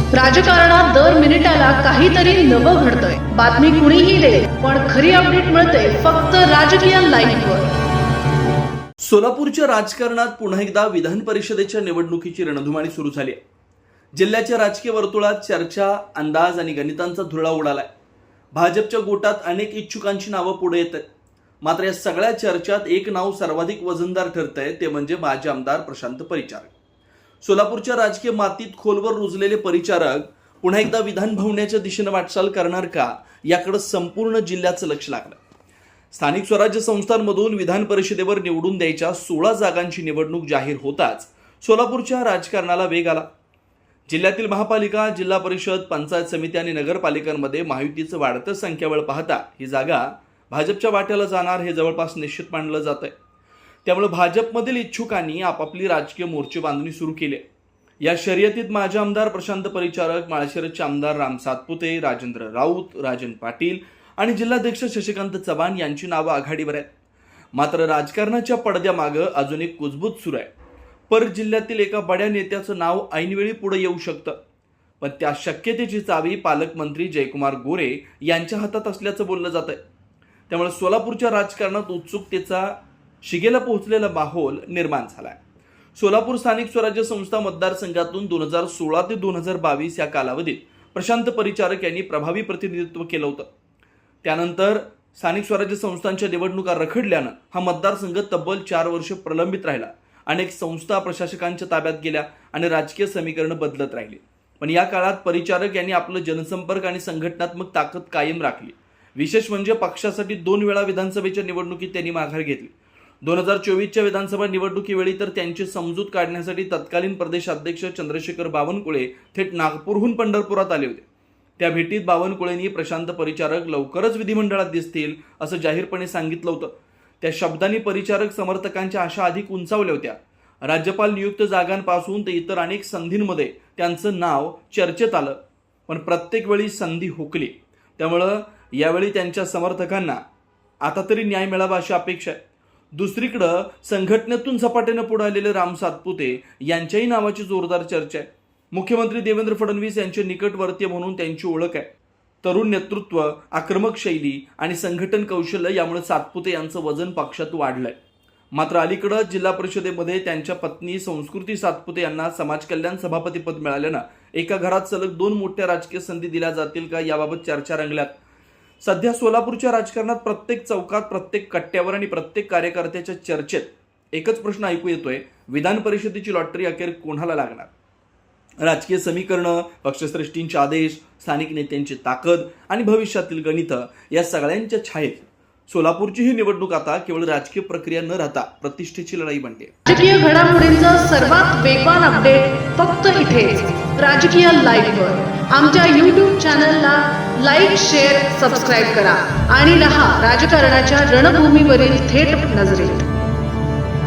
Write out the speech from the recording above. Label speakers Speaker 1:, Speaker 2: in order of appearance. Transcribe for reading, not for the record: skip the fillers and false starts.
Speaker 1: राजकारणात दर मिनिटाला काहीतरी नवं घडतंय। बातमी कुणीही दे, पण खरी अपडेट मिळते फक्त राजकीय लाईव्हवर।
Speaker 2: सोलापूरच्या राजकारणात पुन्हा एकदा विधान परिषदेच्या निवडणुकीची रणधुमाळी सुरू झाली आहे। जिल्ह्याच्या राजकीय वर्तुळात चर्चा, अंदाज आणि गणितांचा धुरळा उडालाय। भाजपच्या गोटात अनेक इच्छुकांची नावं पुढे येत आहेत। मात्र या सगळ्या चर्चात एक नाव सर्वाधिक वजनदार ठरतंय, ते म्हणजे माजी आमदार प्रशांत परिचारक। सोलापूरच्या राजकीय मातीत खोलवर रुजलेले परिचारक पुन्हा एकदा विधान भवनाच्या दिशेने वाटचाल करणार का, याकडे संपूर्ण जिल्ह्याचं लक्ष लागलं। स्थानिक स्वराज्य संस्थांमधून विधान परिषदेवर निवडून द्यायच्या 16 जागांची निवडणूक जाहीर होताच सोलापूरच्या राजकारणाला वेग आला। जिल्ह्यातील महापालिका, जिल्हा परिषद, पंचायत समिती आणि नगरपालिकांमध्ये महायुतीचं वाढतं संख्याबळ पाहता ही जागा भाजपच्या वाट्याला जाणार हे जवळपास निश्चित मानलं जात आहे। त्यामुळे भाजपमधील इच्छुकांनी आपापली राजकीय मोर्चे बांधणी सुरू केली। या शर्यतीत माजी आमदार प्रशांत परिचारक, माळशिरसचे आमदार राम सातपुते, राजेंद्र राऊत, राजन पाटील आणि जिल्हाध्यक्ष शशिकांत चव्हाण यांची नावं आघाडीवर आहेत। मात्र राजकारणाच्या पडद्यामागं अजून एक कुजबूज सुरू आहे। पर जिल्ह्यातील एका बड्या नेत्याचं नाव ऐनवेळी पुढे येऊ शकतं, पण त्या शक्यतेची चावी पालकमंत्री जयकुमार गोरे यांच्या हातात असल्याचं बोललं जात आहे। त्यामुळे सोलापूरच्या राजकारणात उत्सुकतेचा शिगेला पोहोचलेला माहोल निर्माण झालाय। सोलापूर स्थानिक स्वराज्य संस्था मतदारसंघातून 2016 ते 2022 या कालावधीत प्रशांत परिचारक यांनी प्रभावी प्रतिनिधित्व केलं होतं। त्यानंतर स्थानिक स्वराज्य संस्थांच्या निवडणुका रखडल्यानं हा मतदारसंघ तब्बल 4 वर्ष प्रलंबित राहिला। अनेक संस्था प्रशासकांच्या ताब्यात गेल्या आणि राजकीय समीकरणं बदलत राहिली। पण या काळात परिचारक यांनी आपलं जनसंपर्क आणि संघटनात्मक ताकद कायम राखली। विशेष म्हणजे पक्षासाठी 2 वेळा विधानसभेच्या निवडणुकीत त्यांनी माघार घेतली। 2024च्या विधानसभा निवडणुकीवेळी तर त्यांची समजूत काढण्यासाठी तत्कालीन प्रदेशाध्यक्ष चंद्रशेखर बावनकुळे थेट नागपूरहून पंढरपुरात आले होते। त्या भेटीत बावनकुळेंनी प्रशांत परिचारक लवकरच विधिमंडळात दिसतील असं जाहीरपणे सांगितलं होतं। त्या शब्दांनी परिचारक समर्थकांच्या आशा अधिक उंचावल्या होत्या। राज्यपाल नियुक्त जागांपासून ते इतर अनेक संधींमध्ये त्यांचं नाव चर्चेत आलं, पण प्रत्येक वेळी संधी हुकली। त्यामुळं यावेळी त्यांच्या समर्थकांना आता तरी न्याय मिळावा अशी अपेक्षा आहे। दुसरीकडं संघटनेतून झपाट्यानं पुढे आलेले राम सातपुते यांच्याही नावाची जोरदार चर्चा आहे। मुख्यमंत्री देवेंद्र फडणवीस यांचे निकटवर्तीय म्हणून त्यांची ओळख आहे। तरुण नेतृत्व, आक्रमक शैली आणि संघटन कौशल्य यामुळे सातपुते यांचं वजन पक्षात वाढलंय। मात्र अलीकडं जिल्हा परिषदेमध्ये त्यांच्या पत्नी संस्कृती सातपुते यांना समाज कल्याण सभापतीपद मिळाल्यानं एका घरात सलग 2 मोठ्या राजकीय संधी दिल्या जातील का, याबाबत चर्चा रंगल्यात। सध्या सोलापूरच्या राजकारणात प्रत्येक चौकात, प्रत्येक कट्ट्यावर आणि प्रत्येक कार्यकर्त्याच्या चर्चेत एकच प्रश्न ऐकू येतोय: विधान परिषदेची लॉटरी अखेर कोणाला लागणार? राजकीय समीकरणं, पक्षश्रेष्ठींचे आदेश, स्थानिक नेत्यांची ताकद आणि भविष्यातील गणितं या सगळ्यांच्या छायेत सोलापूरची ही निवडणूक आता केवळ राजकीय प्रक्रिया न राहता प्रतिष्ठेची लढाई बनते।
Speaker 1: राजकीय घडामोडींचा सर्वात वेगवान अपडेट फक्त इथेच राजकीय लाईव्हवर। आमच्या YouTube चॅनलला लाईक, शेअर, सबस्क्राईब करा आणि रहा राजकारणाच्या रणभूमीवरील थेट नजरेत।